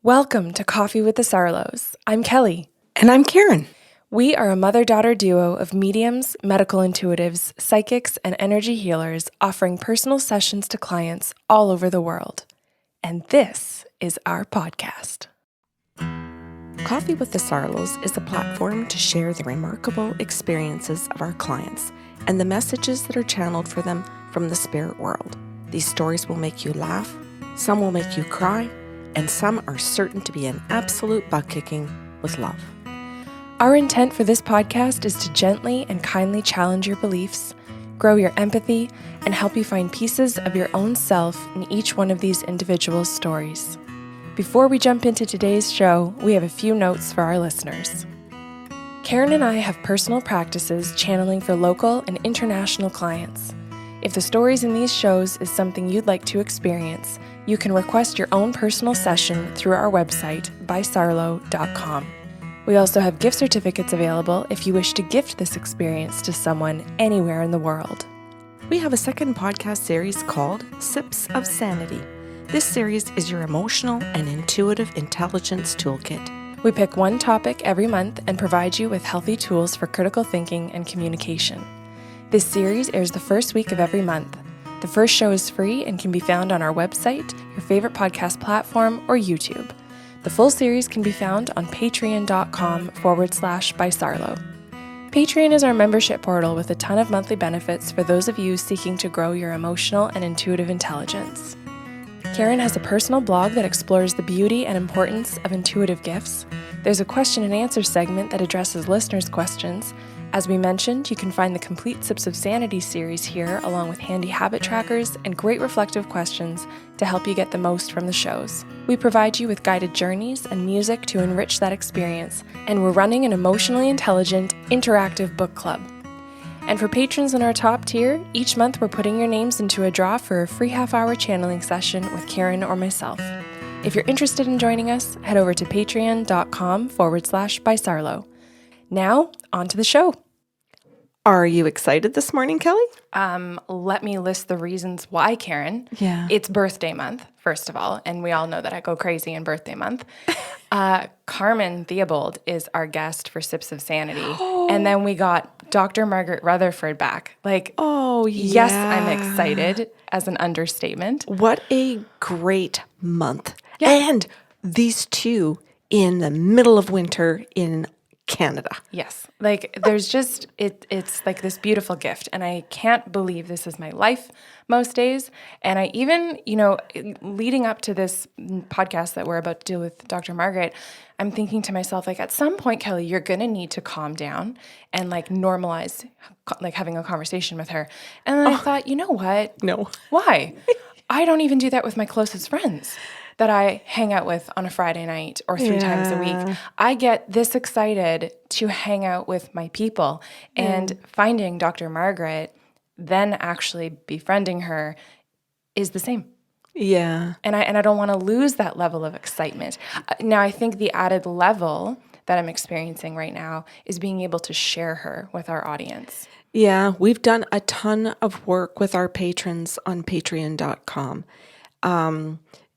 Welcome to Coffee with the Sarlos. I'm Kelly. And I'm Karen. We are a mother-daughter duo of mediums, medical intuitives, psychics, and energy healers offering personal sessions to clients all over the world. And this is our podcast. Coffee with the Sarlos is a platform to share the remarkable experiences of our clients and the messages that are channeled for them from the spirit world. These stories will make you laugh, some will make you cry, and some are certain to be an absolute butt-kicking with love. Our intent for this podcast is to gently and kindly challenge your beliefs, grow your empathy, and help you find pieces of your own self in each one of these individual stories. Before we jump into today's show, we have a few notes for our listeners. Karen and I have personal practices channeling for local and international clients. If the stories in these shows is something you'd like to experience, you can request your own personal session through our website, bysarlo.com. We also have gift certificates available if you wish to gift this experience to someone anywhere in the world. We have a second podcast series called Sips of Sanity. This series is your emotional and intuitive intelligence toolkit. We pick one topic every month and provide you with healthy tools for critical thinking and communication. This series airs the first week of every month. The first show is free and can be found on our website, your favorite podcast platform, or YouTube. The full series can be found on patreon.com/bysarlo. Patreon is our membership portal with a ton of monthly benefits for those of you seeking to grow your emotional and intuitive intelligence. Karen has a personal blog that explores the beauty and importance of intuitive gifts. There's a question and answer segment that addresses listeners' questions. As we mentioned, you can find the complete Sips of Sanity series here, along with handy habit trackers and great reflective questions to help you get the most from the shows. We provide you with guided journeys and music to enrich that experience, and we're running an emotionally intelligent, interactive book club. And for patrons in our top tier, each month we're putting your names into a draw for a free half-hour channeling session with Karen or myself. If you're interested in joining us, head over to patreon.com/bysarlo. Now, on to the show. Are you excited this morning, Kelly? Let me list the reasons why, Karen. Yeah. It's birthday month, first of all, and we all know that I go crazy in birthday month. Carmen Theobald is our guest for Sips of Sanity. And then we got Dr. Margaret Rutherford back. Yes, I'm excited as an understatement. What a great month. Yeah. And these two in the middle of winter in Canada. Yes. There's just, it's like this beautiful gift. And I can't believe this is my life most days. And I even, leading up to this podcast that we're about to do with Dr. Margaret, I'm thinking to myself, at some point, Kelly, you're going to need to calm down and normalize, having a conversation with her. And then I thought, you know what? No. Why? I don't even do that with my closest friends that I hang out with on a Friday night or 3 times a week. I get this excited to hang out with my people, and finding Dr. Margaret, then actually befriending her is the same. Yeah. And I don't want to lose that level of excitement. Now, I think the added level that I'm experiencing right now is being able to share her with our audience. Yeah, we've done a ton of work with our patrons on patreon.com.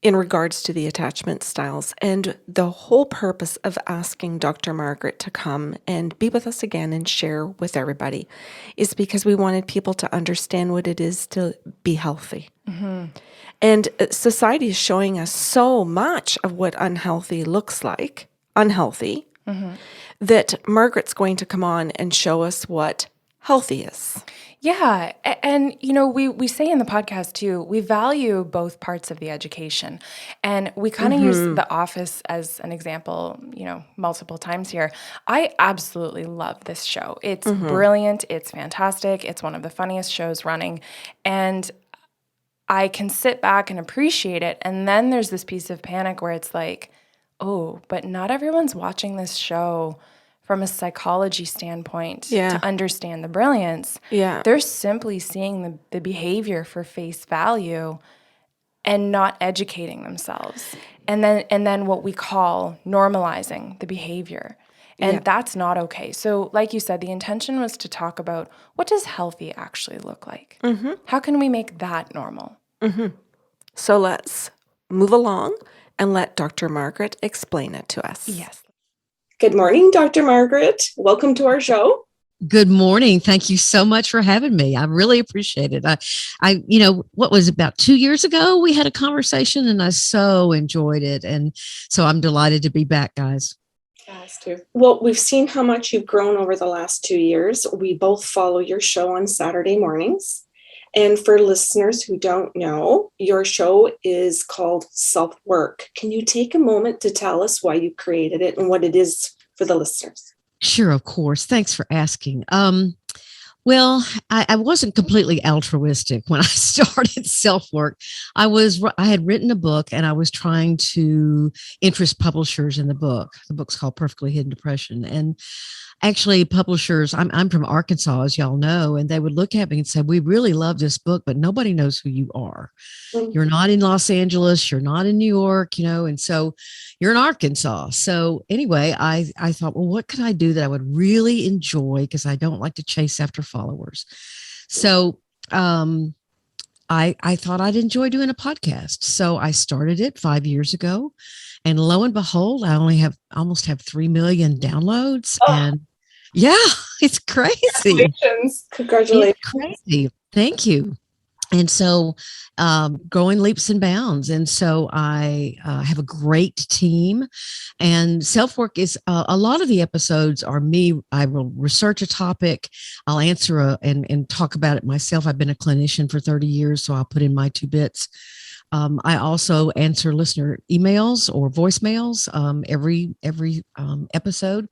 In regards to the attachment styles. And the whole purpose of asking Dr. Margaret to come and be with us again and share with everybody is because we wanted people to understand what it is to be healthy. Mm-hmm. And society is showing us so much of what unhealthy looks like, that Margaret's going to come on and show us what healthy is. Yeah. And, we say in the podcast too, we value both parts of the education. And we kind of use The Office as an example, multiple times here. I absolutely love this show. It's brilliant. It's fantastic. It's one of the funniest shows running. And I can sit back and appreciate it. And then there's this piece of panic where it's like, oh, but not everyone's watching this show from a psychology standpoint to understand the brilliance. Yeah. They're simply seeing the behavior for face value and not educating themselves. And then what we call normalizing the behavior. And that's not okay. So like you said, the intention was to talk about what does healthy actually look like? Mm-hmm. How can we make that normal? Mm-hmm. So let's move along and let Dr. Margaret explain it to us. Yes. Good morning, Dr. Margaret. Welcome to our show. Good morning. Thank you so much for having me. I really appreciate it. What was about 2 years ago, we had a conversation and I so enjoyed it. And so I'm delighted to be back, guys. Yes, too. Well, we've seen how much you've grown over the last 2 years. We both follow your show on Saturday mornings. And for listeners who don't know, your show is called Self-Work. Can you take a moment to tell us why you created it and what it is for the listeners? Sure, of course. Thanks for asking. Well, I wasn't completely altruistic when I started Self-Work. I had written a book and I was trying to interest publishers in the book. The book's called Perfectly Hidden Depression. And actually publishers, I'm from Arkansas, as y'all know, and they would look at me and say, we really love this book, but nobody knows who you are. Mm-hmm. You're not in Los Angeles, you're not in New York, and so you're in Arkansas. So anyway, I thought, well, what could I do that I would really enjoy? Because I don't like to chase after followers. So I thought I'd enjoy doing a podcast. So I started it 5 years ago. And lo and behold, I almost have 3 million downloads. Oh. And yeah, it's crazy. Congratulations. It's crazy. Thank you. And so growing leaps and bounds. And so I have a great team, and Self-Work is a lot of the episodes are me. I will research a topic. I'll answer and talk about it myself. I've been a clinician for 30 years, so I'll put in my 2 bits. I also answer listener emails or voicemails every episode,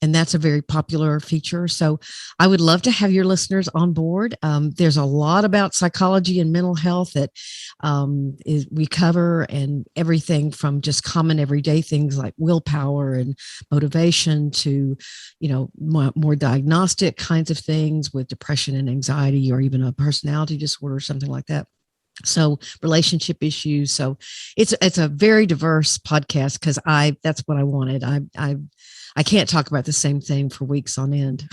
and that's a very popular feature. So I would love to have your listeners on board. There's a lot about psychology and mental health that we cover, and everything from just common everyday things like willpower and motivation to, more diagnostic kinds of things with depression and anxiety, or even a personality disorder, something like that. So relationship issues. So it's a very diverse podcast because that's what I wanted. I can't talk about the same thing for weeks on end.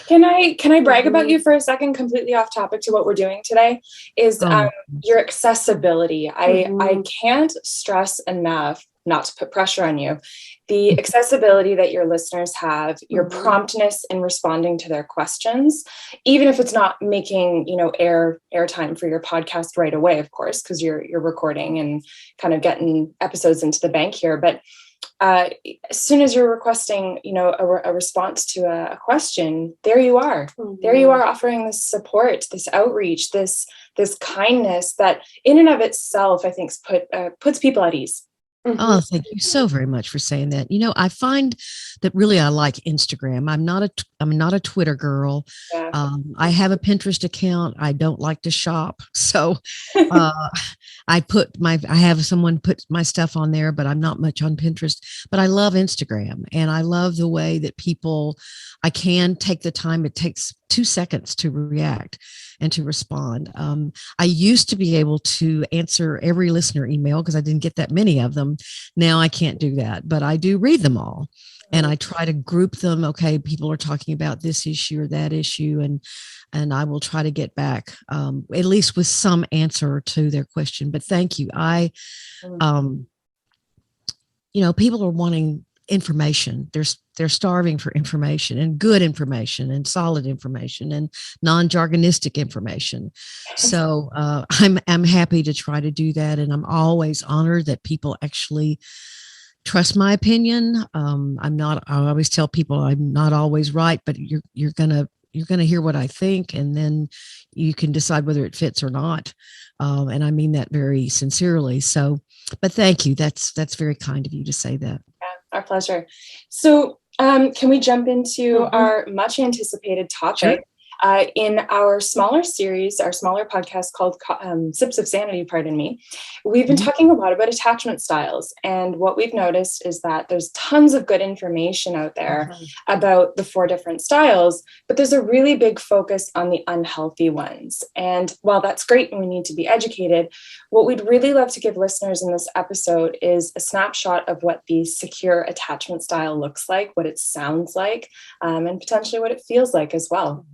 Can I brag about you for a second, completely off topic to what we're doing today, is your accessibility. I can't stress enough, not to put pressure on you, the accessibility that your listeners have, your promptness in responding to their questions, even if it's not making, airtime for your podcast right away, of course, because you're recording and kind of getting episodes into the bank here. But as soon as you're requesting, a response to a question, there you are. Mm-hmm. There you are offering this support, this outreach, this kindness that in and of itself, I think, puts people at ease. Mm-hmm. Oh, thank you so very much for saying that. I find that really I like Instagram. I'm not a Twitter girl. Yeah. I have a Pinterest account. I don't like to shop. So I have someone put my stuff on there, but I'm not much on Pinterest. But I love Instagram, and I love the way that I can take the time. It takes 2 seconds to react and to respond. I used to be able to answer every listener email because I didn't get that many of them. Now I can't do that, but I do read them all. And I try to group them. Okay, people are talking about this issue or that issue, and I will try to get back at least with some answer to their question. But thank you. People are wanting information. They're starving for information, and good information, and solid information, and non-jargonistic information. So I'm happy to try to do that, and I'm always honored that people actually trust my opinion. I always tell people I'm not always right, but you're gonna hear what I think, and then you can decide whether it fits or not. And I mean that very sincerely. So, but thank you. That's very kind of you to say that. Yeah, our pleasure. So, can we jump into our much anticipated topic? Sure. In our smaller series, our smaller podcast called Sips of Sanity, pardon me, we've been talking a lot about attachment styles. And what we've noticed is that there's tons of good information out there about the 4 different styles, but there's a really big focus on the unhealthy ones. And while that's great and we need to be educated, what we'd really love to give listeners in this episode is a snapshot of what the secure attachment style looks like, what it sounds like, and potentially what it feels like as well.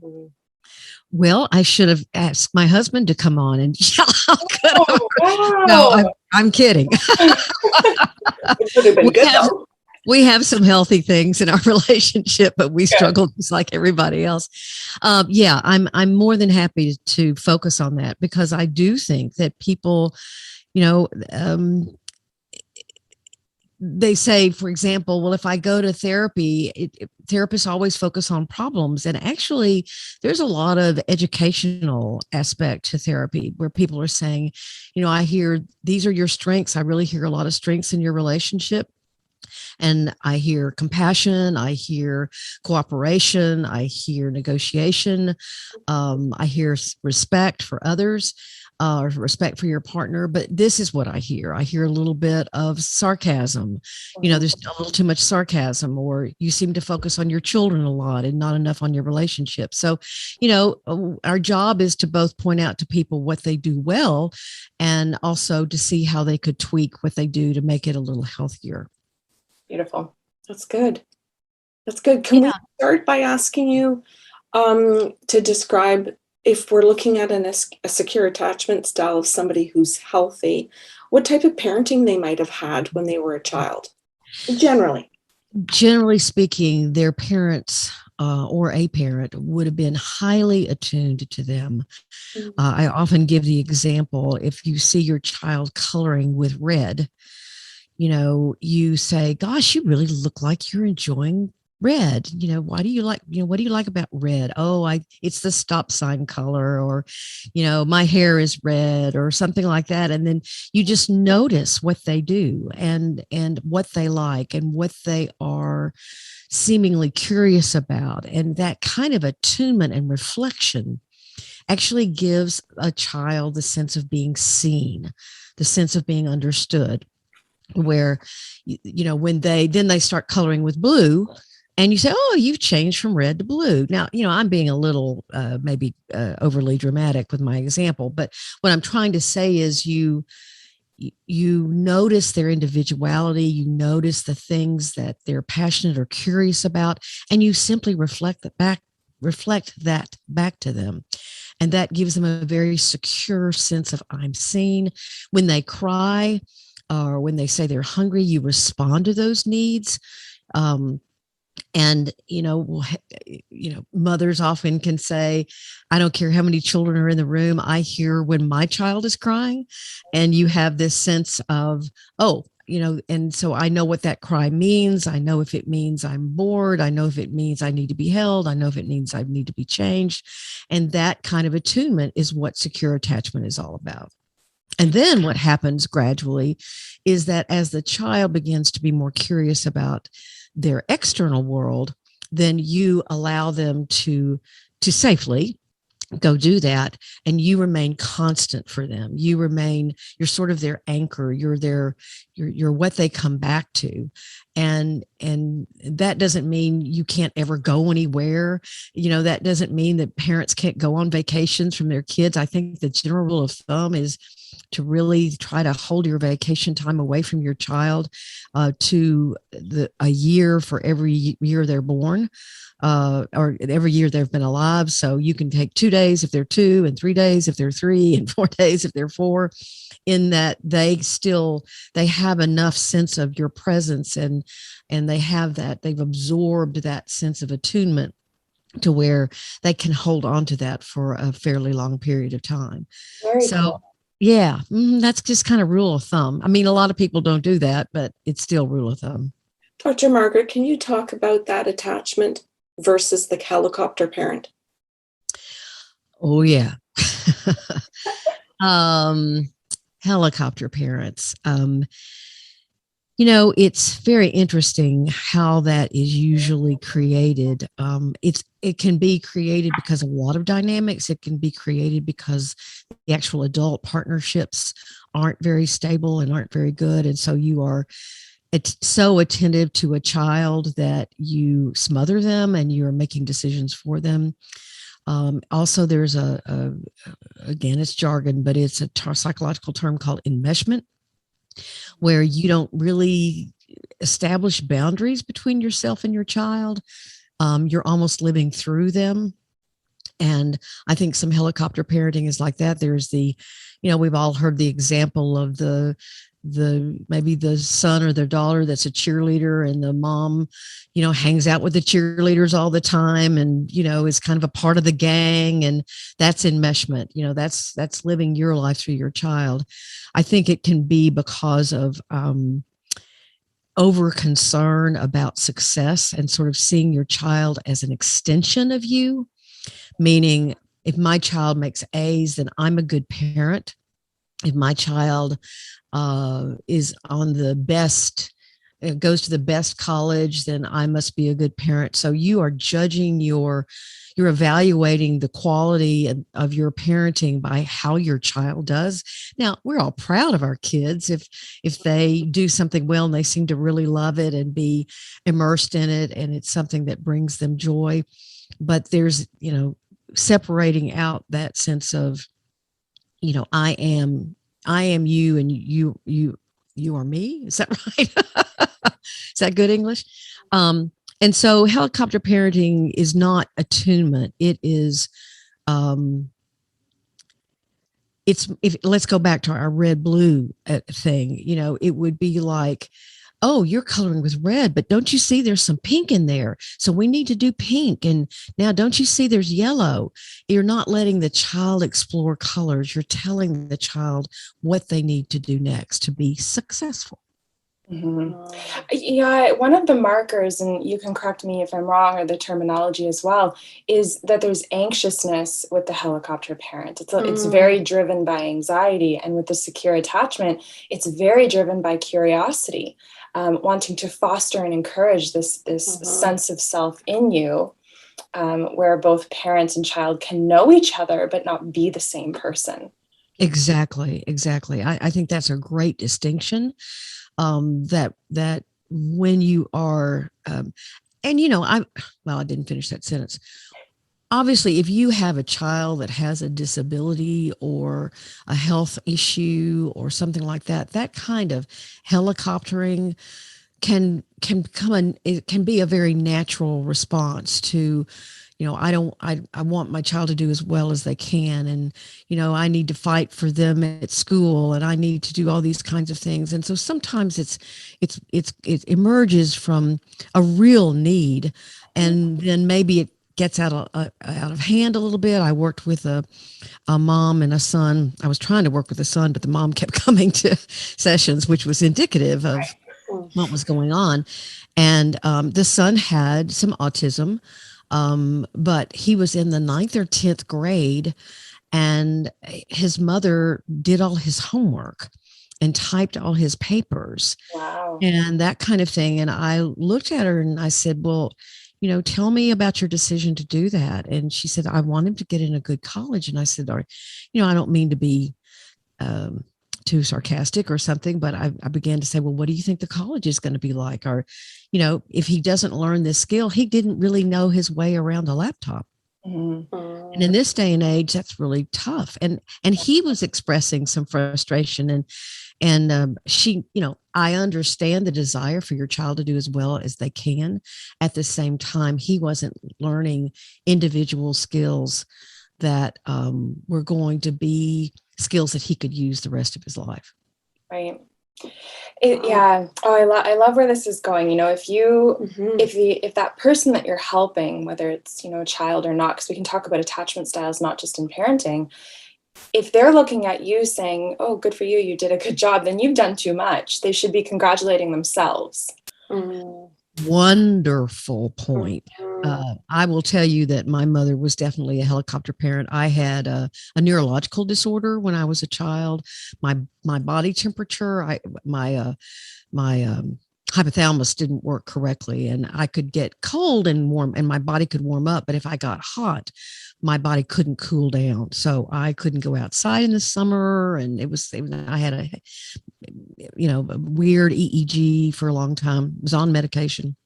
Well, I should have asked my husband to come on, and I could have. Oh, No, wow. I'm kidding. It would have been we good have though. we have some healthy things in our relationship, but we Yeah. struggle just like everybody else. Yeah, I'm more than happy to focus on that, because I do think that people, you know, they say, for example, well, if I go to therapy, therapists always focus on problems. And actually, there's a lot of educational aspect to therapy where people are saying, I hear these are your strengths. I really hear a lot of strengths in your relationship. And I hear compassion, I hear cooperation, I hear negotiation, I hear respect for others, respect for your partner. But this is what I hear. I hear a little bit of sarcasm. There's a little too much sarcasm, or you seem to focus on your children a lot and not enough on your relationship. So, our job is to both point out to people what they do well, and also to see how they could tweak what they do to make it a little healthier. Beautiful. That's good. That's good. Can we start by asking you to describe, if we're looking at a secure attachment style of somebody who's healthy, what type of parenting they might have had when they were a child? Generally speaking, their parents or a parent would have been highly attuned to them. Mm-hmm. I often give the example, if you see your child coloring with red, you say, gosh, you really look like you're enjoying red. Why do you like, what do you like about red? Oh, it's the stop sign color, or, my hair is red, or something like that. And then you just notice what they do and what they like and what they are seemingly curious about. And that kind of attunement and reflection actually gives a child the sense of being seen, the sense of being understood, where, when they start coloring with blue, and you say, oh, you've changed from red to blue. Now, I'm being a little maybe overly dramatic with my example, but what I'm trying to say is you notice their individuality, you notice the things that they're passionate or curious about, and you simply reflect that back to them. And that gives them a very secure sense of, I'm seen. When they cry, or when they say they're hungry, you respond to those needs. And mothers often can say, I don't care how many children are in the room, I hear when my child is crying. And you have this sense of, and so I know what that cry means. I know if it means I'm bored. I know if it means I need to be held. I know if it means I need to be changed. And that kind of attunement is what secure attachment is all about. And then what happens gradually is that as the child begins to be more curious about their external world, then you allow them to safely go do that, and you remain constant for them. You're sort of their anchor. You're what they come back to. And that doesn't mean you can't ever go anywhere. That doesn't mean that parents can't go on vacations from their kids. I think the general rule of thumb is to really try to hold your vacation time away from your child to a year for every year they're born, or every year they've been alive. So you can take 2 days if they're 2, and 3 days if they're 3, and 4 days if they're 4, in that they have enough sense of your presence, and they've absorbed that sense of attunement to where they can hold on to that for a fairly long period of time. Very cool. Yeah, that's just kind of rule of thumb. I mean, a lot of people don't do that, but it's still rule of thumb. Dr. Margaret, can you talk about that attachment versus the helicopter parent? Oh, yeah. Helicopter parents. It's very interesting how that is usually created. It can be created because of a lot of dynamics. It can be created because the actual adult partnerships aren't very stable and aren't very good. And so you are so attentive to a child that you smother them and you're making decisions for them. Also, there's again, it's jargon, but it's a psychological term called enmeshment, where you don't really establish boundaries between yourself and your child. You're almost living through them. And I think some helicopter parenting is like that. There's we've all heard the example of the maybe the son or the daughter that's a cheerleader, and the mom, hangs out with the cheerleaders all the time, and, is kind of a part of the gang. And that's enmeshment. That's living your life through your child. I think it can be because of, over concern about success and sort of seeing your child as an extension of you. Meaning, if my child makes A's, then I'm a good parent. If my child is on the best, goes to the best college, then I must be a good parent. So you are judging you're evaluating the quality of your parenting by how your child does. Now, we're all proud of our kids if they do something well and they seem to really love it and be immersed in it, and it's something that brings them joy. But there's, separating out that sense of, I am you, and you are me. Is that right? Is that good English? And so helicopter parenting is not attunement. It is, let's go back to our red blue thing. It would be like, oh, you're coloring with red, but don't you see there's some pink in there? So we need to do pink. And now, don't you see there's yellow? You're not letting the child explore colors. You're telling the child what they need to do next to be successful. Mm-hmm. Yeah, one of the markers, and you can correct me if I'm wrong, or the terminology as well, is that there's anxiousness with the helicopter parent. It's very driven by anxiety. And with the secure attachment, it's very driven by curiosity. Wanting to foster and encourage this sense of self in you, where both parents and child can know each other but not be the same person. Exactly. I think that's a great distinction. That when you are, and I didn't finish that sentence. Obviously, if you have a child that has a disability or a health issue or something like that, that kind of helicoptering can be a very natural response to, I want my child to do as well as they can. And, I need to fight for them at school, and I need to do all these kinds of things. And so sometimes it emerges from a real need, and then maybe it gets out of hand a little bit. I worked with a mom and a son. I was trying to work with a son, but the mom kept coming to sessions, which was indicative of what was going on. And the son had some autism, but he was in the 9th or 10th grade, and his mother did all his homework and typed all his papers. Wow. And that kind of thing. And I looked at her and I said, well, tell me about your decision to do that. And she said, I want him to get in a good college. And I said, I don't mean to be too sarcastic or something, but I began to say, well, what do you think the college is going to be like? Or, if he doesn't learn this skill, he didn't really know his way around a laptop. Mm-hmm. And in this day and age, that's really tough. And he was expressing some frustration, and she, I understand the desire for your child to do as well as they can. At the same time, he wasn't learning individual skills that were going to be skills that he could use the rest of his life. Right. Yeah. Oh, I love where this is going. If that person that you're helping, whether it's, a child or not, because we can talk about attachment styles, not just in parenting, if they're looking at you saying, oh, good for you, you did a good job, then you've done too much. They should be congratulating themselves. Wonderful point. I will tell you that my mother was definitely a helicopter parent. I had a neurological disorder when I was a child. My body temperature, my hypothalamus didn't work correctly, and I could get cold and warm, and my body could warm up. But if I got hot, my body couldn't cool down, so I couldn't go outside in the summer. And I had a weird EEG for a long time. Was on medication,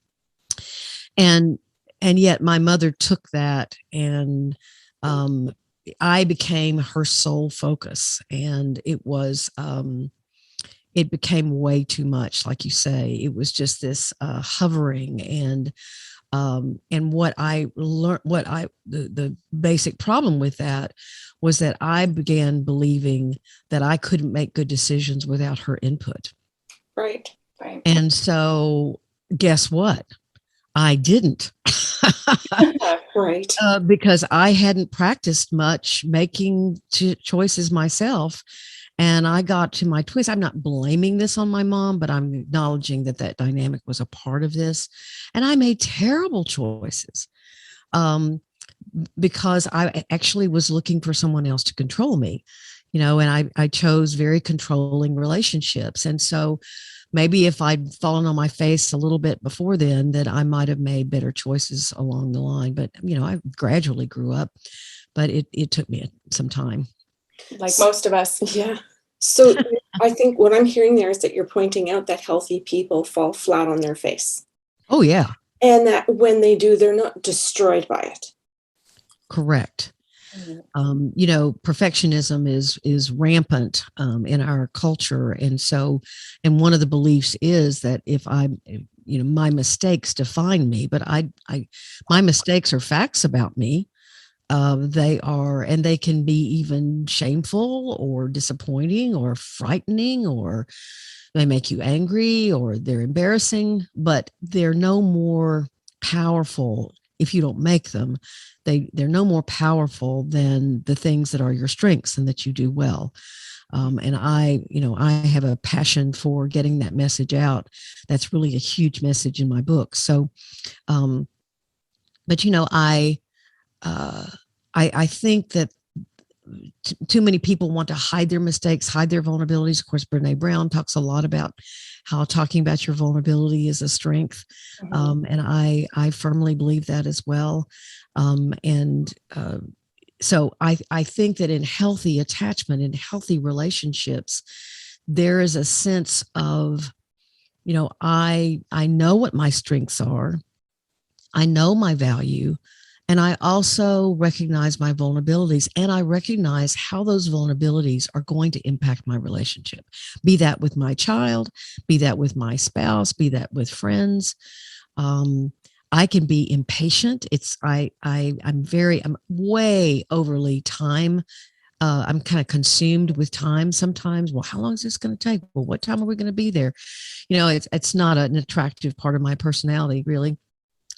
and yet my mother took that, and I became her sole focus, and it became way too much. Like you say, it was just this hovering, and And what I learned, the basic problem with that was that I began believing that I couldn't make good decisions without her input. Right. Right. And so guess what? I didn't. Right. Because I hadn't practiced much making choices myself. And I got to my 20s. I'm not blaming this on my mom, but I'm acknowledging that that dynamic was a part of this. And I made terrible choices because I actually was looking for someone else to control me, and I chose very controlling relationships. And so maybe if I'd fallen on my face a little bit before then, that I might have made better choices along the line. But, I gradually grew up, but it took me some time. Like most of us. Yeah. So I think what I'm hearing there is that you're pointing out that healthy people fall flat on their face. Oh, yeah. And that when they do, they're not destroyed by it. Correct. Perfectionism is rampant in our culture. And one of the beliefs is that if my mistakes define me, but my mistakes are facts about me. They can be even shameful or disappointing or frightening, or they make you angry, or they're embarrassing, but they're no more powerful if you don't make them. They're no more powerful than the things that are your strengths and that you do well. And I have a passion for getting that message out. That's really a huge message in my book. So, but I think that too many people want to hide their mistakes, hide their vulnerabilities. Of course, Brene Brown talks a lot about how talking about your vulnerability is a strength. Mm-hmm. And I firmly believe that as well. So I think that in healthy attachment, in healthy relationships, there is a sense of, I know what my strengths are. I know my value. And I also recognize my vulnerabilities, and I recognize how those vulnerabilities are going to impact my relationship, be that with my child, be that with my spouse, be that with friends. I can be impatient. I'm way overly time. I'm kind of consumed with time sometimes. Well, how long is this going to take? Well, what time are we going to be there? It's not an attractive part of my personality, really.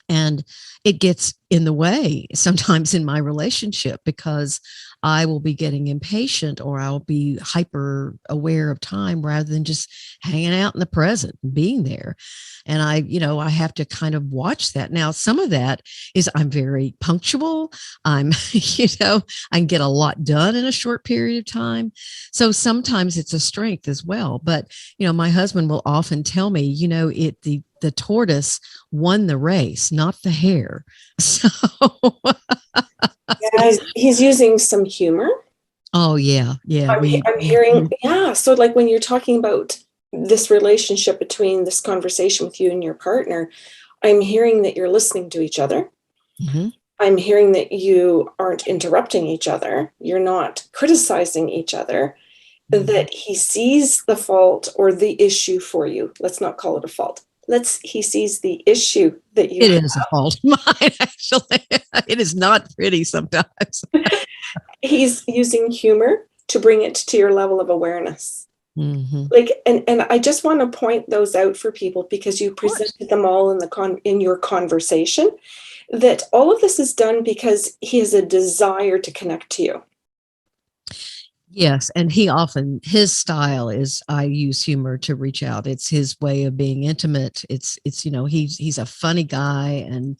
And it gets in the way sometimes in my relationship because I will be getting impatient, or I'll be hyper aware of time rather than just hanging out in the present and being there. And I have to kind of watch that. Now, some of that is I'm very punctual. I can get a lot done in a short period of time. So sometimes it's a strength as well. But, my husband will often tell me, the tortoise won the race, not the hare. So Yeah, he's using some humor. Oh yeah. I'm hearing, yeah. So like when you're talking about this relationship between this conversation with you and your partner, I'm hearing that you're listening to each other. Mm-hmm. I'm hearing that you aren't interrupting each other. You're not criticizing each other. Mm-hmm. That he sees the fault or the issue for you. Let's not call it a fault. He sees the issue that you have. It is a fault of mine, actually. It is not pretty sometimes. He's using humor to bring it to your level of awareness. Mm-hmm. And I just want to point those out for people because you presented them all in your conversation, that all of this is done because he has a desire to connect to you. Yes, and his style is I use humor to reach out. It's his way of being intimate. It's he's a funny guy, and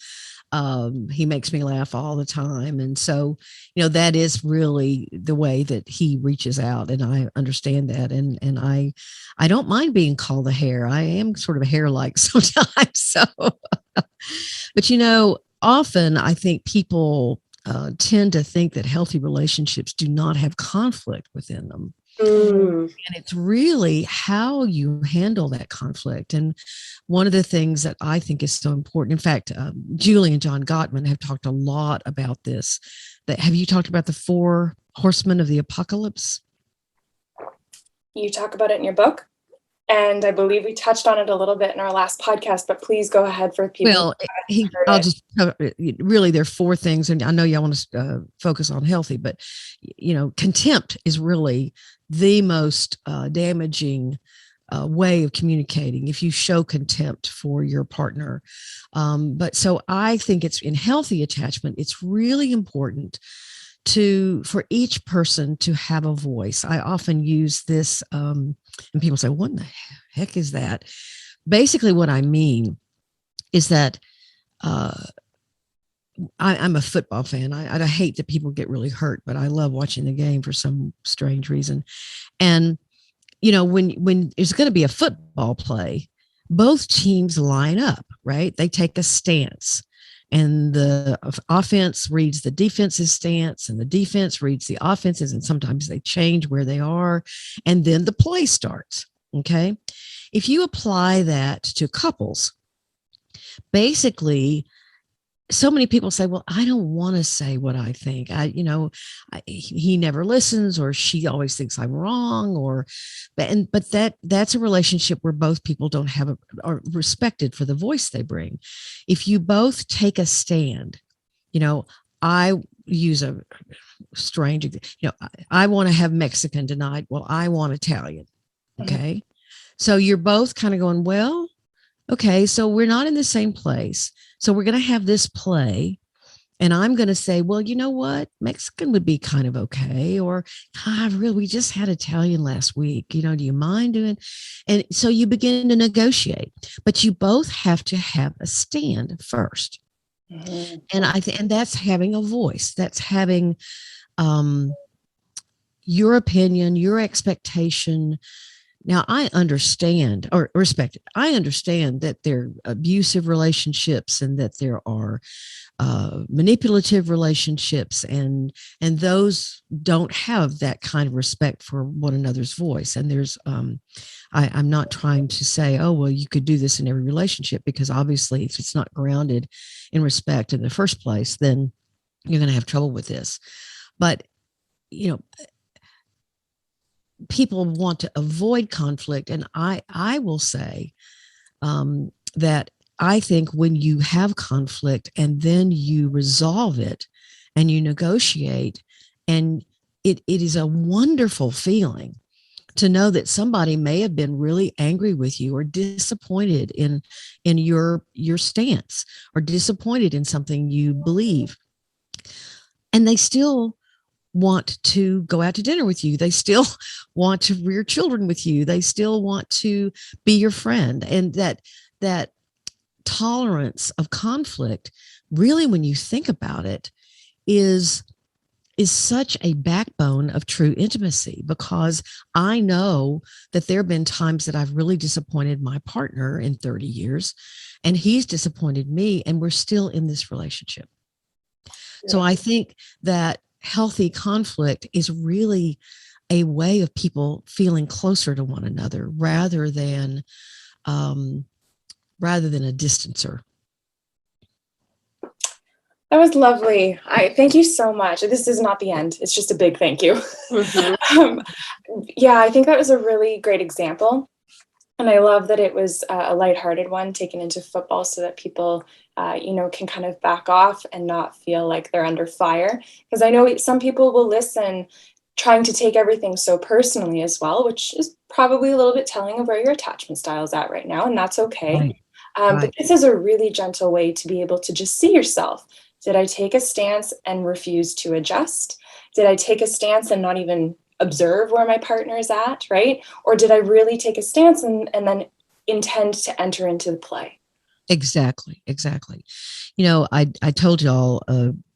he makes me laugh all the time. And so, that is really the way that he reaches out, and I understand that. And I don't mind being called a hare. I am sort of hare-like sometimes. So, but often I think people tend to think that healthy relationships do not have conflict within them. And it's really how you handle that conflict. And one of the things that I think is so important, in fact, Julie and John Gottman have talked a lot about this. Have you talked about the 4 horsemen of the apocalypse? You talk about it in your book? And I believe we touched on it a little bit in our last podcast, but please go ahead for people. Well, I'll just really, there are 4 things, and I know y'all want to focus on healthy, but contempt is really the most damaging way of communicating if you show contempt for your partner. But so I think it's in healthy attachment, it's really important for each person to have a voice. I often use this, and people say, what in the heck is that? Basically, what I mean is that I'm a football fan. I hate that people get really hurt, but I love watching the game for some strange reason. And, when there's going to be a football play, both teams line up, right? They take a stance. And the offense reads the defense's stance, and the defense reads the offense's, and sometimes they change where they are. And then the play starts, okay? If you apply that to couples, basically, so many people say, well, I don't want to say what I think. He never listens, or she always thinks I'm wrong, but that's a relationship where both people don't are respected for the voice they bring. If you both take a stand, I use a strange, I want to have Mexican tonight. Well, I want Italian. Okay. So you're both kind of going, well, okay, so we're not in the same place. So we're going to have this play. And I'm going to say, well, you know what? Mexican would be kind of okay. Or, we just had Italian last week. Do you mind doing? And so you begin to negotiate, but you both have to have a stand first. Mm-hmm. And that's having a voice. That's having your opinion, your expectation. Now, I understand or respect it. I understand that there are abusive relationships and that there are manipulative relationships, and those don't have that kind of respect for one another's voice. And there's, I'm not trying to say, oh, well, you could do this in every relationship, because obviously if it's not grounded in respect in the first place, then you're going to have trouble with this. But, people want to avoid conflict. And I will say that I think when you have conflict and then you resolve it and you negotiate, and it is a wonderful feeling to know that somebody may have been really angry with you or disappointed in your stance, or disappointed in something you believe, and they still want to go out to dinner with you. They still want to rear children with you. They still want to be your friend. And that tolerance of conflict, really, when you think about it, is such a backbone of true intimacy, because I know that there have been times that I've really disappointed my partner in 30 years, and he's disappointed me, and we're still in this relationship. Yeah. So I think that healthy conflict is really a way of people feeling closer to one another rather than a distancer. That was lovely. Thank you so much. This is not the end. It's just a big thank you. Mm-hmm. I think that was a really great example. And I love that it was a lighthearted one taken into football, so that people, can kind of back off and not feel like they're under fire. Because I know some people will listen trying to take everything so personally as well, which is probably a little bit telling of where your attachment style is at right now, and that's okay. Right. But this is a really gentle way to be able to just see yourself. Did I take a stance and refuse to adjust? Did I take a stance and not even observe where my partner is at, right? Or did I really take a stance and then intend to enter into the play? Exactly. I told y'all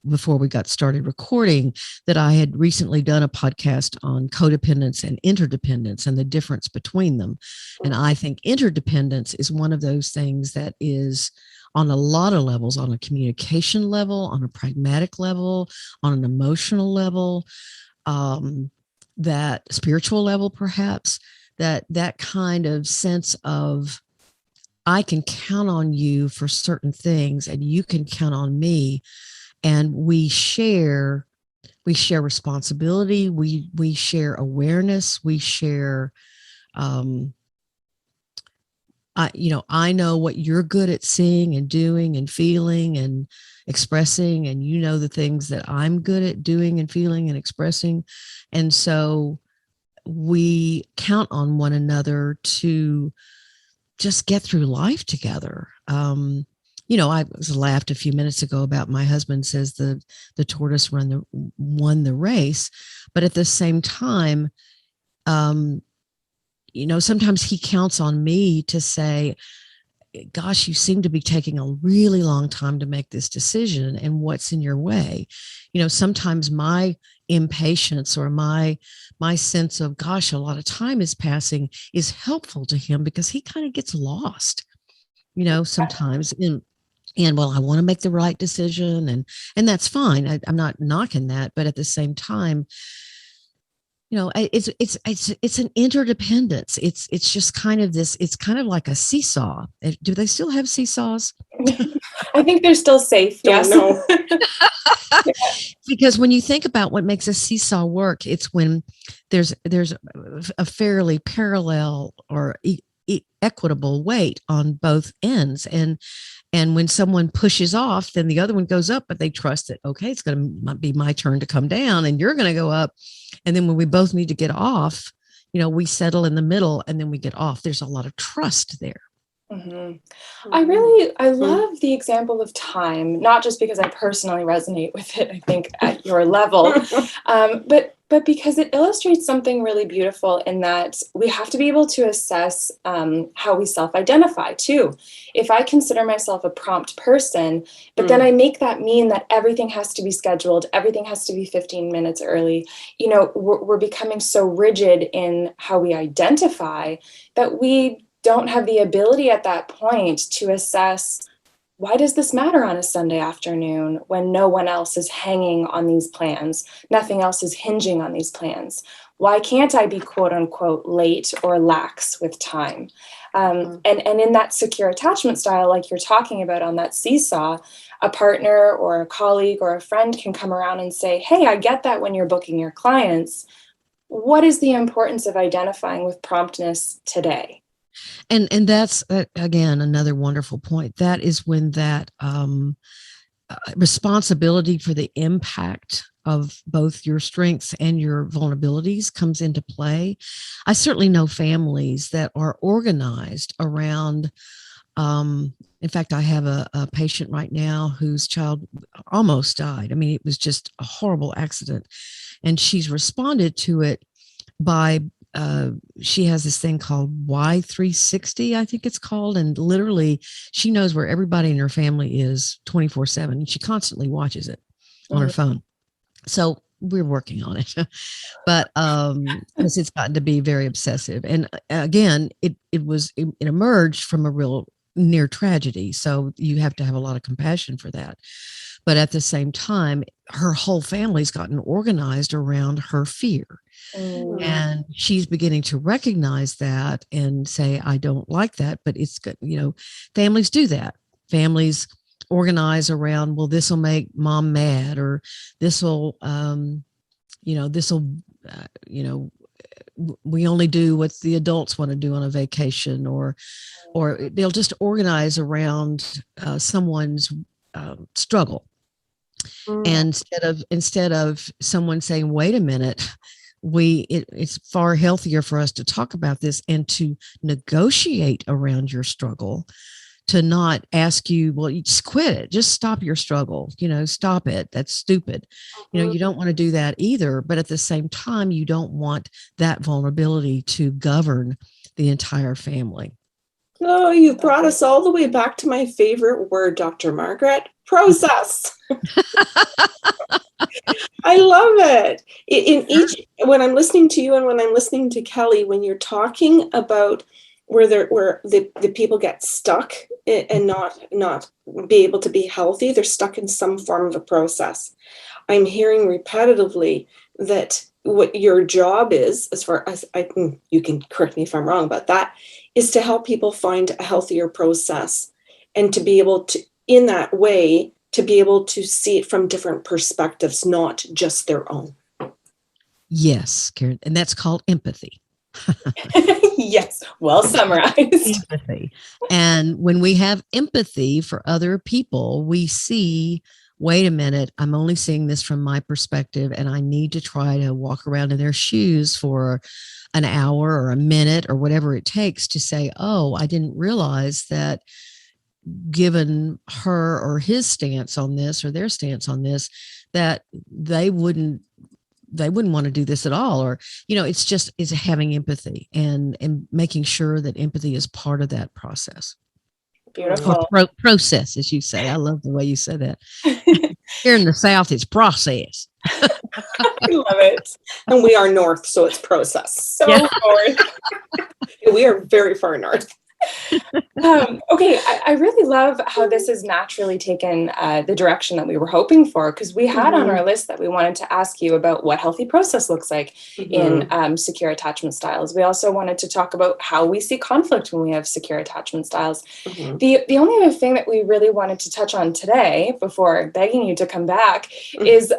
before we got started recording that I had recently done a podcast on codependence and interdependence and the difference between them. And I think interdependence is one of those things that is on a lot of levels, on a communication level, on a pragmatic level, on an emotional level, that spiritual level, perhaps, that kind of sense of, I can count on you for certain things and you can count on me. And we share responsibility. We share awareness. We share I know what you're good at seeing and doing and feeling and expressing, and you know the things that I'm good at doing and feeling and expressing. And so we count on one another to just get through life together. I was laughed a few minutes ago about my husband says the tortoise won the race, but at the same time, sometimes he counts on me to say, gosh, you seem to be taking a really long time to make this decision, and what's in your way? Sometimes my impatience or my sense of, gosh, a lot of time is passing is helpful to him, because he kind of gets lost, sometimes well, I want to make the right decision, and that's fine. I'm not knocking that, but at the same time, it's an interdependence. It's just kind of this. It's kind of like a seesaw. Do they still have seesaws? I think they're still safe. Yes. No. Because when you think about what makes a seesaw work, it's when there's a fairly parallel or equitable weight on both ends, and when someone pushes off, then the other one goes up, but they trust that, okay, it's going to be my turn to come down, and you're going to go up. And then when we both need to get off, we settle in the middle, and then we get off. There's a lot of trust there. Mm-hmm. I love the example of time, not just because I personally resonate with it, I think at your level, but because it illustrates something really beautiful in that we have to be able to assess how we self-identify too. If I consider myself a prompt person, but then I make that mean that everything has to be scheduled, everything has to be 15 minutes early, we're becoming so rigid in how we identify that we don't have the ability at that point to assess, why does this matter on a Sunday afternoon when no one else is hanging on these plans? Nothing else is hinging on these plans. Why can't I be quote unquote late or lax with time? And in that secure attachment style, like you're talking about on that seesaw, a partner or a colleague or a friend can come around and say, hey, I get that when you're booking your clients. What is the importance of identifying with promptness today? And that's, again, another wonderful point. That is when that responsibility for the impact of both your strengths and your vulnerabilities comes into play. I certainly know families that are organized around, in fact, I have a patient right now whose child almost died. I mean, it was just a horrible accident. And she's responded to it by she has this thing called Y360, I think it's called. And literally she knows where everybody in her family is 24/7. And she constantly watches it on her phone. So we're working on it, but it's gotten to be very obsessive. And again, it emerged from a real near tragedy. So you have to have a lot of compassion for that. But at the same time, her whole family's gotten organized around her fear. And she's beginning to recognize that and say, I don't like that, but it's good. Families do that. Families organize around, well, this will make mom mad, or this will, we only do what the adults want to do on a vacation, or they'll just organize around someone's struggle. And instead of someone saying, wait a minute, it's far healthier for us to talk about this and to negotiate around your struggle, to not ask you, well, you just quit it, just stop your struggle, stop it, that's stupid. You don't want to do that either, but at the same time, you don't want that vulnerability to govern the entire family. Oh, you brought us all the way back to my favorite word, Dr. Margaret, process. I love it. When I'm listening to you and when I'm listening to Kelly, when you're talking about where the people get stuck and not be able to be healthy, they're stuck in some form of a process. I'm hearing repetitively that what your job is, as far as you can correct me if I'm wrong about that, is to help people find a healthier process, and to be able to, in that way, to be able to see it from different perspectives, not just their own. Yes, Karen. And that's called empathy. Yes, well summarized. Empathy. And when we have empathy for other people, we see, wait a minute, I'm only seeing this from my perspective, and I need to try to walk around in their shoes for an hour or a minute or whatever it takes to say, oh, I didn't realize that given her or his stance on this or their stance on this, that they wouldn't want to do this at all. Or, it's having empathy and making sure that empathy is part of that process. Beautiful. Or process, as you say. I love the way you said that. Here in the South, it's process. I love it. And we are north, so it's process. So north. We are very far north. Okay, I really love how this has naturally taken the direction that we were hoping for, because we had on our list that we wanted to ask you about what healthy process looks like in secure attachment styles. We also wanted to talk about how we see conflict when we have secure attachment styles. The only other thing that we really wanted to touch on today, before begging you to come back, is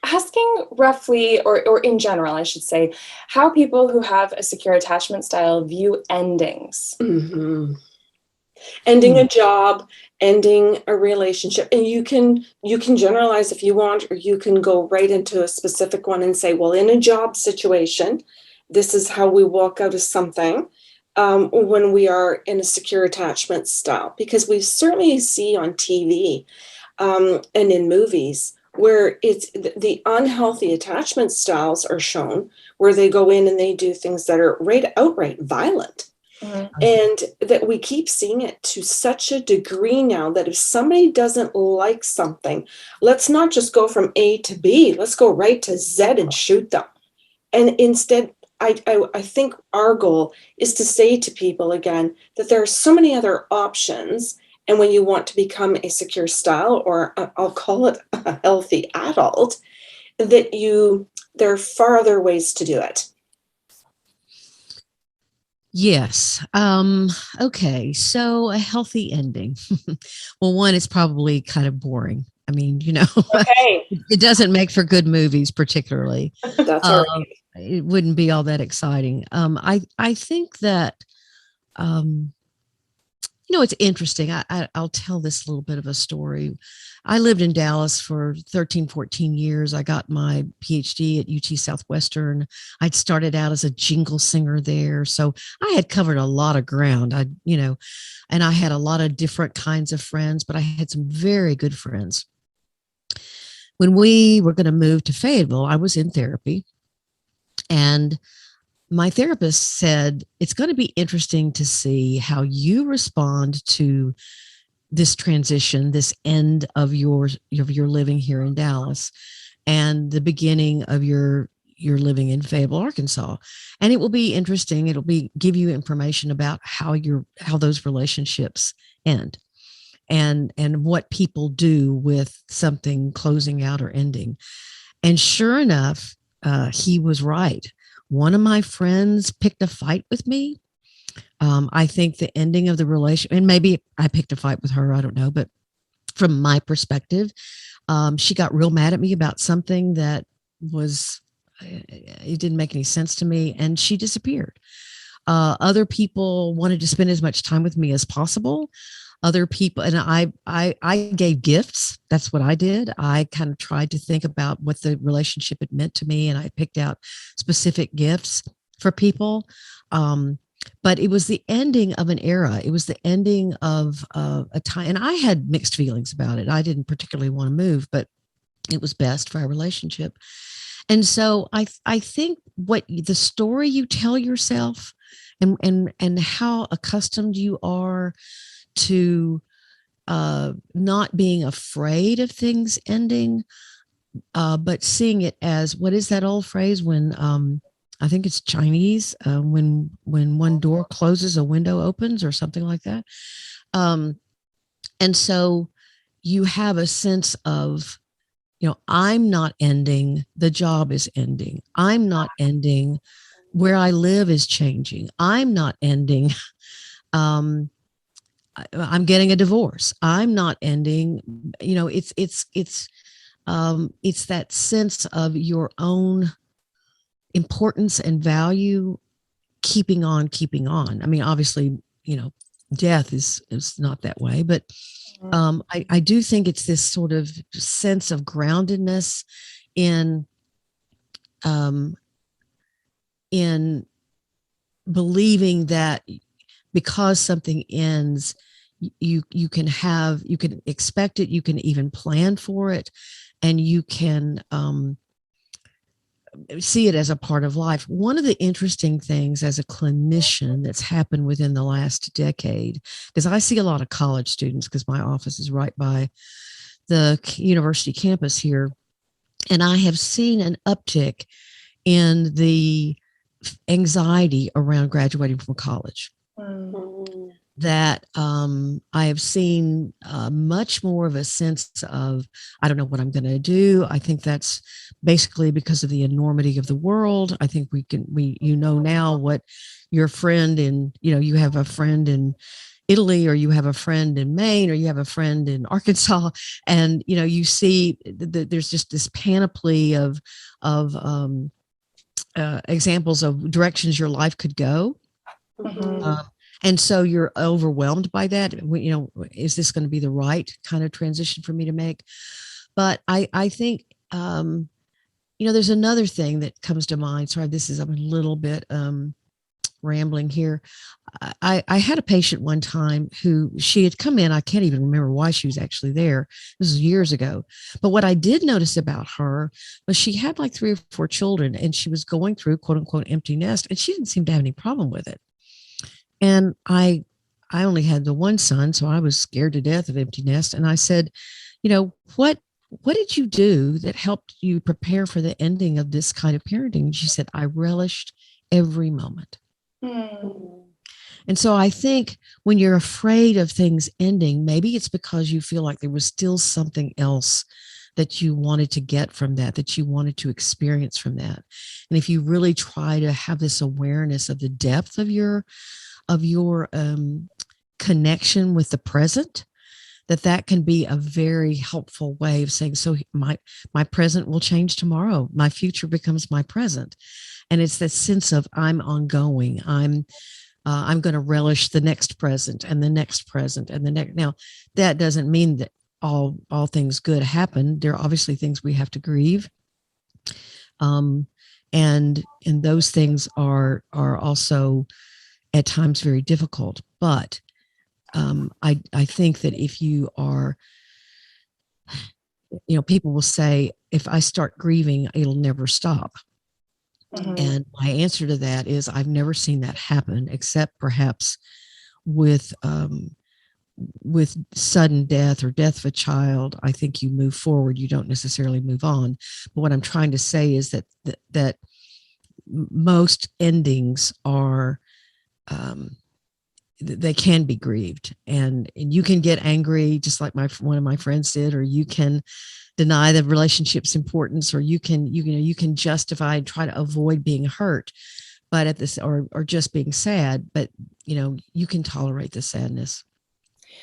asking roughly, or in general, I should say, how people who have a secure attachment style view endings. Ending a job, ending a relationship. And you can generalize if you want, or you can go right into a specific one and say, well, in a job situation, this is how we walk out of something when we are in a secure attachment style. Because we certainly see on TV and in movies where it's the unhealthy attachment styles are shown, where they go in and they do things that are outright violent. And that we keep seeing it to such a degree now that if somebody doesn't like something, let's not just go from A to B, let's go right to Z and shoot them. And instead, I think our goal is to say to people again that there are so many other options. And when you want to become a secure style, or I'll call it a healthy adult, there are far other ways to do it. Yes. Okay. So a healthy ending. Well, one, it's probably kind of boring. I mean, Okay. It doesn't make for good movies, particularly. That's all right. It wouldn't be all that exciting. I think that, it's interesting. I'll tell this little bit of a story. I lived in Dallas for 13, 14 years. I got my PhD at UT Southwestern. I'd started out as a jingle singer there. So I had covered a lot of ground. And I had a lot of different kinds of friends, but I had some very good friends. When we were going to move to Fayetteville, I was in therapy, and my therapist said, it's going to be interesting to see how you respond to this transition, this end of your living here in Dallas and the beginning of your living in Fayetteville, Arkansas. And it will be interesting. It'll give you information about how those relationships end and what people do with something closing out or ending. And sure enough, he was right. One of my friends picked a fight with me. I think the ending of the relationship, and maybe I picked a fight with her, I don't know, but from my perspective, she got real mad at me about something that it didn't make any sense to me, and she disappeared. Other people wanted to spend as much time with me as possible. Other people, and I gave gifts. That's what I did. I kind of tried to think about what the relationship had meant to me, and I picked out specific gifts for people. But it was the ending of an era. It was the ending of a time, and I had mixed feelings about it. I didn't particularly want to move, but it was best for our relationship. And so I think what the story you tell yourself, and how accustomed you are to not being afraid of things ending, but seeing it as, what is that old phrase when I think it's Chinese, when one door closes, a window opens, or something like that. And so you have a sense of, I'm not ending, the job is ending. I'm not ending, where I live is changing. I'm not ending, I'm getting a divorce. I'm not ending, it's that sense of your own importance and value keeping on. I mean, obviously, death is not that way, but I do think it's this sort of sense of groundedness in in believing that because something ends, you can expect it, you can even plan for it, and you can see it as a part of life. One of the interesting things as a clinician that's happened within the last decade, because I see a lot of college students, because my office is right by the university campus here, and I have seen an uptick in the anxiety around graduating from college. That I have seen much more of a sense of, I don't know what I'm going to do. I think that's basically because of the enormity of the world. I think now what your friend you have a friend in Italy, or you have a friend in Maine, or you have a friend in Arkansas, and you see there's just this panoply of examples of directions your life could go. And so you're overwhelmed by that. Is this going to be the right kind of transition for me to make? But I think, there's another thing that comes to mind. Sorry, I'm a little bit rambling here. I had a patient one time who she had come in. I can't even remember why she was actually there. This was years ago. But what I did notice about her was she had like 3 or 4 children, and she was going through quote unquote empty nest, and she didn't seem to have any problem with it. And I only had the one son, so I was scared to death of empty nest. And I said, what did you do that helped you prepare for the ending of this kind of parenting? And she said, I relished every moment. And so I think when you're afraid of things ending, maybe it's because you feel like there was still something else that you wanted to get from that you wanted to experience from that. And if you really try to have this awareness of the depth of your connection with the present, that can be a very helpful way of saying, so my present will change tomorrow. My future becomes my present. And it's that sense of I'm ongoing. I'm going to relish the next present and the next present and the next. Now, that doesn't mean that all things good happen. There are obviously things we have to grieve. And those things are also at times very difficult. But I think that if you are, people will say, if I start grieving, it'll never stop. And my answer to that is I've never seen that happen, except perhaps with sudden death or death of a child. I think you move forward. You don't necessarily move on. But what I'm trying to say is that most endings are, they can be grieved, and you can get angry, just like one of my friends did, or you can deny the relationship's importance, or you can justify and try to avoid being hurt, but at this, or just being sad, but you can tolerate the sadness.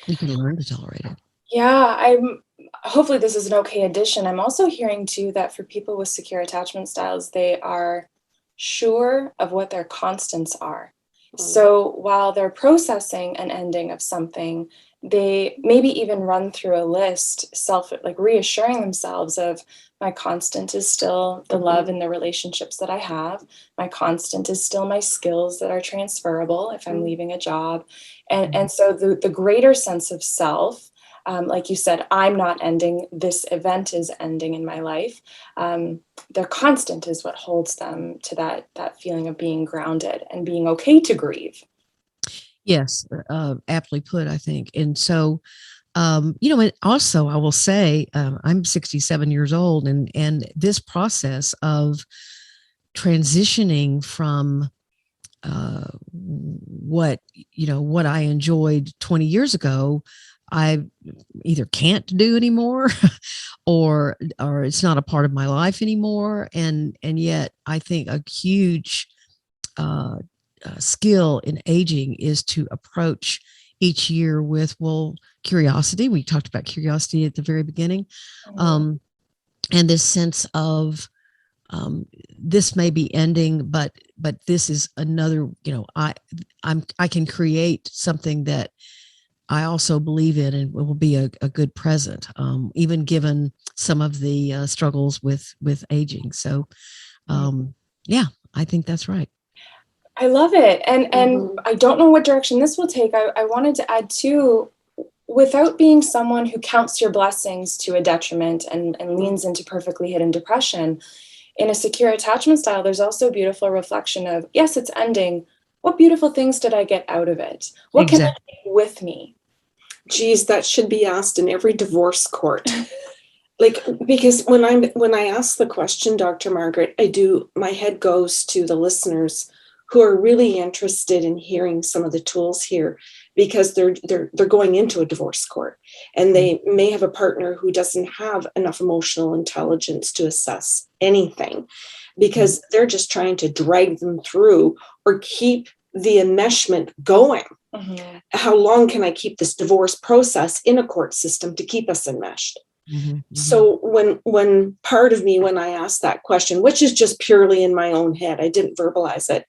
You can learn to tolerate it. Yeah, hopefully this is an okay addition. I'm also hearing too that for people with secure attachment styles, they are sure of what their constants are. So while they're processing an ending of something, they maybe even run through a list, reassuring themselves of, my constant is still the love and the relationships that I have. My constant is still my skills that are transferable if I'm leaving a job. And so the greater sense of self, like you said, I'm not ending, this event is ending in my life. Their constant is what holds them to that feeling of being grounded and being okay to grieve. Yes, aptly put, I think. And so, and also I will say, I'm 67 years old, and this process of transitioning from what I enjoyed 20 years ago, I either can't do anymore or it's not a part of my life anymore. And yet I think a huge skill in aging is to approach each year with, curiosity. We talked about curiosity at the very beginning. And this sense of this may be ending, but this is another, I can create something that I also believe in, and will be a good present, even given some of the struggles with aging. So, yeah, I think that's right. I love it. And I don't know what direction this will take. I wanted to add too, without being someone who counts your blessings to a detriment and leans into perfectly hidden depression, in a secure attachment style, there's also a beautiful reflection of, yes, it's ending. What beautiful things did I get out of it? What can I take with me? Geez, that should be asked in every divorce court. Because when I ask the question, Dr. Margaret, my head goes to the listeners who are really interested in hearing some of the tools here, because they're going into a divorce court, and they may have a partner who doesn't have enough emotional intelligence to assess anything, because they're just trying to drag them through or keep the enmeshment going. Mm-hmm. How long can I keep this divorce process in a court system to keep us enmeshed? Mm-hmm. So when part of me, when I ask that question, which is just purely in my own head, I didn't verbalize it.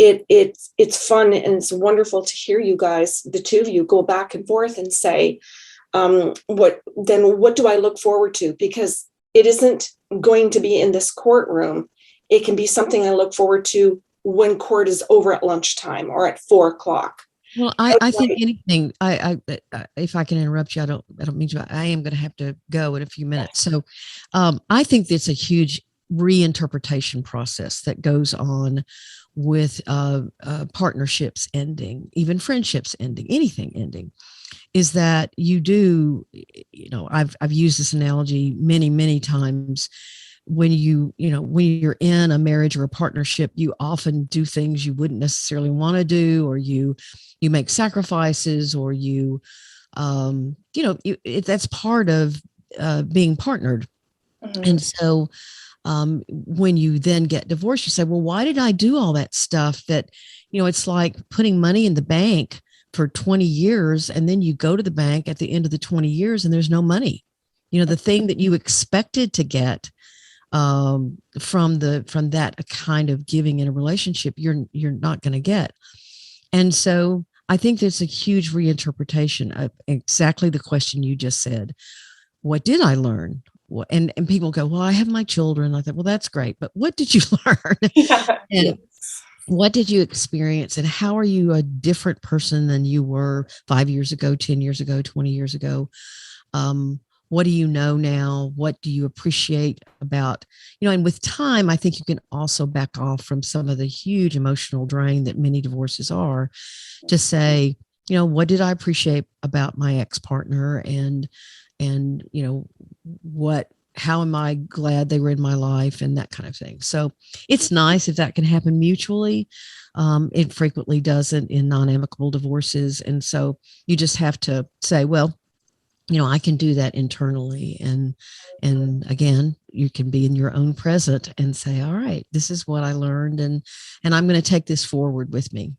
It's fun, and it's wonderful to hear you guys, the two of you, go back and forth and say, what do I look forward to? Because it isn't going to be in this courtroom. It can be something I look forward to when court is over at lunchtime or at 4:00. Well, I think anything. If I can interrupt you, I don't mean to. I am going to have to go in a few minutes. So, I think it's a huge reinterpretation process that goes on with partnerships ending, even friendships ending, anything ending. Is that you do? I've used this analogy many times. When when you're in a marriage or a partnership, you often do things you wouldn't necessarily want to do, or you make sacrifices, or that's part of being partnered. Mm-hmm. And so when you then get divorced, you say, well, why did I do all that stuff? That, it's like putting money in the bank for 20 years. And then you go to the bank at the end of the 20 years and there's no money. The thing that you expected to get from that kind of giving in a relationship, you're not going to get. And so I think there's a huge reinterpretation of exactly the question you just said. What did I learn? And people go, well, I have my children. I thought, well, that's great. But what did you learn? Yeah. And what did you experience? And how are you a different person than you were 5 years ago, 10 years ago, 20 years ago? What do you know now? What do you appreciate about, and with time, I think you can also back off from some of the huge emotional drain that many divorces are, to say, what did I appreciate about my ex-partner, and how am I glad they were in my life, and that kind of thing. So it's nice if that can happen mutually. It frequently doesn't in non-amicable divorces. And so you just have to say, well, I can do that internally. And again, you can be in your own present and say, all right, this is what I learned. And I'm going to take this forward with me.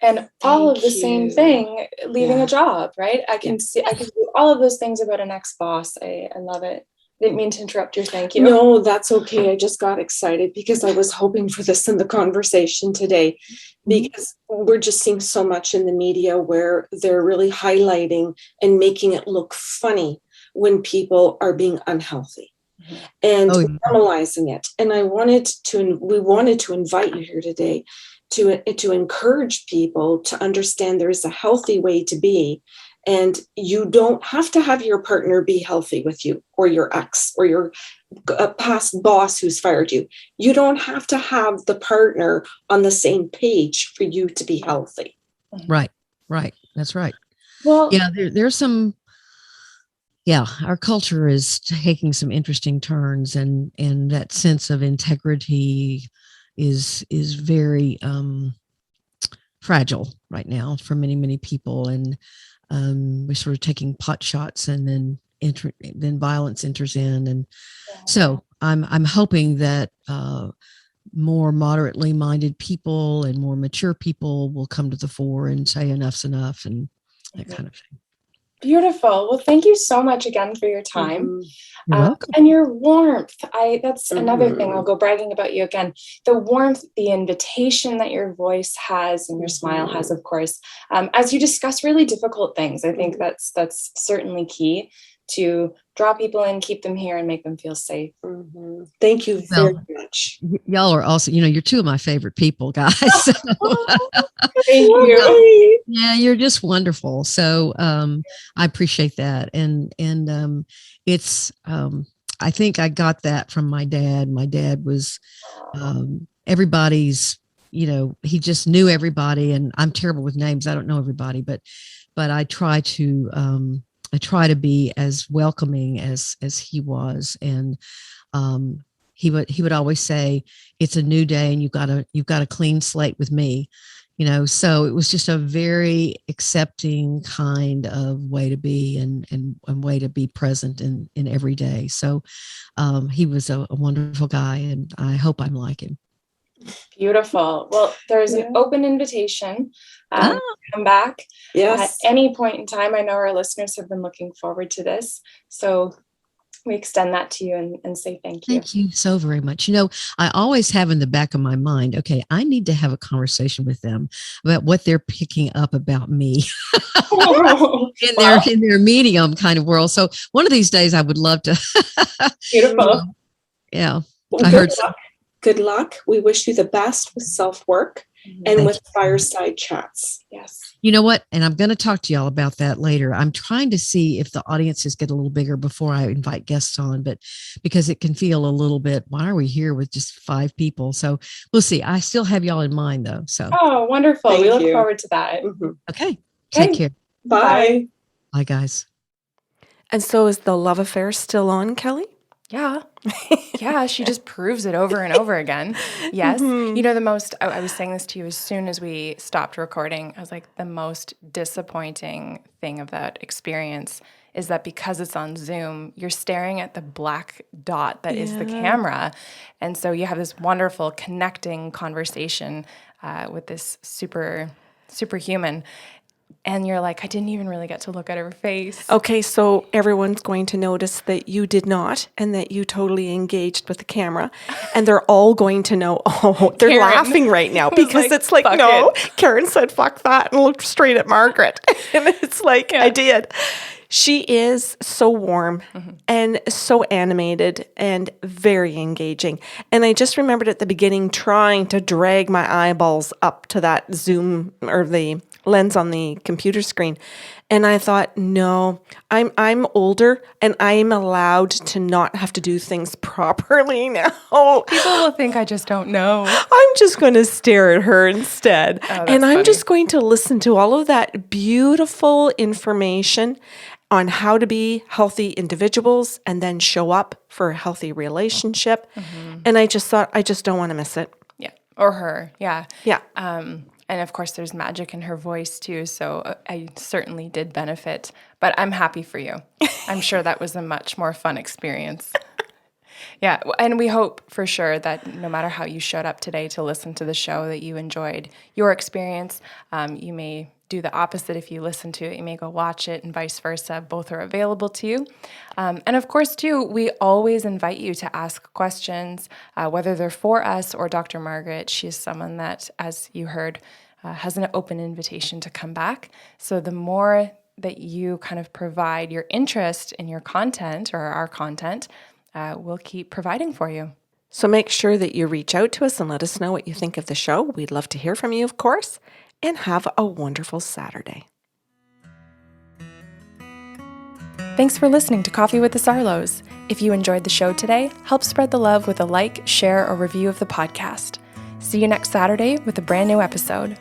And all of the same thing, leaving a job, right? I can do all of those things about an ex-boss. I love it. Didn't mean to interrupt your thank you. No, that's okay. I just got excited because I was hoping for this in the conversation today, because we're just seeing so much in the media where they're really highlighting and making it look funny when people are being unhealthy and normalizing it. And we wanted to invite you here today to encourage people to understand there is a healthy way to be. And you don't have to have your partner be healthy with you, or your ex, or your past boss who's fired you. You don't have to have the partner on the same page for you to be healthy. Right. That's right. Well, there's some, our culture is taking some interesting turns, and that sense of integrity is very fragile right now for many people. And we're sort of taking pot shots, and then violence enters in. And so I'm hoping that more moderately minded people and more mature people will come to the fore and say enough's enough, and that kind of thing. Beautiful. Well, thank you so much again for your time. You're welcome. And your warmth. That's another thing. Mhm. I'll go bragging about you again. The warmth, the invitation that your voice has and your smile has, of course, as you discuss really difficult things. I think that's certainly key to draw people in, keep them here, and make them feel safe. Thank you very much. Y'all are also, you're two of my favorite people, guys. So, Thank you. yeah, you're just wonderful. So I appreciate that. And it's, I think I got that from my dad. My dad was everybody's, he just knew everybody, and I'm terrible with names. I don't know everybody, but I try to be as welcoming as he was. And he would always say, it's a new day and you've got a clean slate with me, so it was just a very accepting kind of way to be and way to be present in every day. So he was a wonderful guy, and I hope I'm like him. Beautiful. Well, there's an open invitation to come back at any point in time. I know our listeners have been looking forward to this, so we extend that to you and say thank you. Thank you so very much. I always have in the back of my mind, okay, I need to have a conversation with them about what they're picking up about me in their medium kind of world. So one of these days I would love to. Beautiful. Yeah. Well, I heard. Good luck. We wish you the best with self-work and with fireside chats. Yes. You know what? And I'm going to talk to y'all about that later. I'm trying to see if the audiences get a little bigger before I invite guests on, but because it can feel a little bit, why are we here with just 5 people? So we'll see. I still have y'all in mind though. So. Oh, wonderful. Thank we look you. forward to that. Okay. Take care. Bye. Bye, guys. And so is the love affair still on, Kelly? Yeah. Yeah, she just proves it over and over again. Yes. I was saying this to you as soon as we stopped recording. I was like, the most disappointing thing of that experience is that because it's on Zoom, you're staring at the black dot that is the camera. And so you have this wonderful connecting conversation with this superhuman. And you're like, I didn't even really get to look at her face. Okay, so everyone's going to notice that you did not and that you totally engaged with the camera. And they're all going to know, they're Karen laughing right now because it's like, no, Karen said, fuck that, and looked straight at Margaret. And it's like, I did. She is so warm and so animated and very engaging. And I just remembered at the beginning trying to drag my eyeballs up to that Zoom or the lens on the computer screen. And I thought, no, I'm older and I'm allowed to not have to do things properly now. People will think I just don't know. I'm just going to stare at her instead. And I'm funny. just going to listen to all of that beautiful information on how to be healthy individuals and then show up for a healthy relationship. And I just thought, I just don't want to miss it. Yeah. Or her. Yeah. Yeah. And of course, there's magic in her voice too. So I certainly did benefit. But I'm happy for you. I'm sure that was a much more fun experience. Yeah. And we hope for sure that no matter how you showed up today to listen to the show, that you enjoyed your experience. You may do the opposite if you listen to it. You may go watch it and vice versa. Both are available to you. And of course, too, we always invite you to ask questions, whether they're for us or Dr. Margaret. She is someone that, as you heard, has an open invitation to come back. So the more that you kind of provide your interest in your content or our content, we'll keep providing for you. So make sure that you reach out to us and let us know what you think of the show. We'd love to hear from you, of course. And have a wonderful Saturday. Thanks for listening to Coffee with the Sarlos. If you enjoyed the show today, help spread the love with a like, share, or review of the podcast. See you next Saturday with a brand new episode.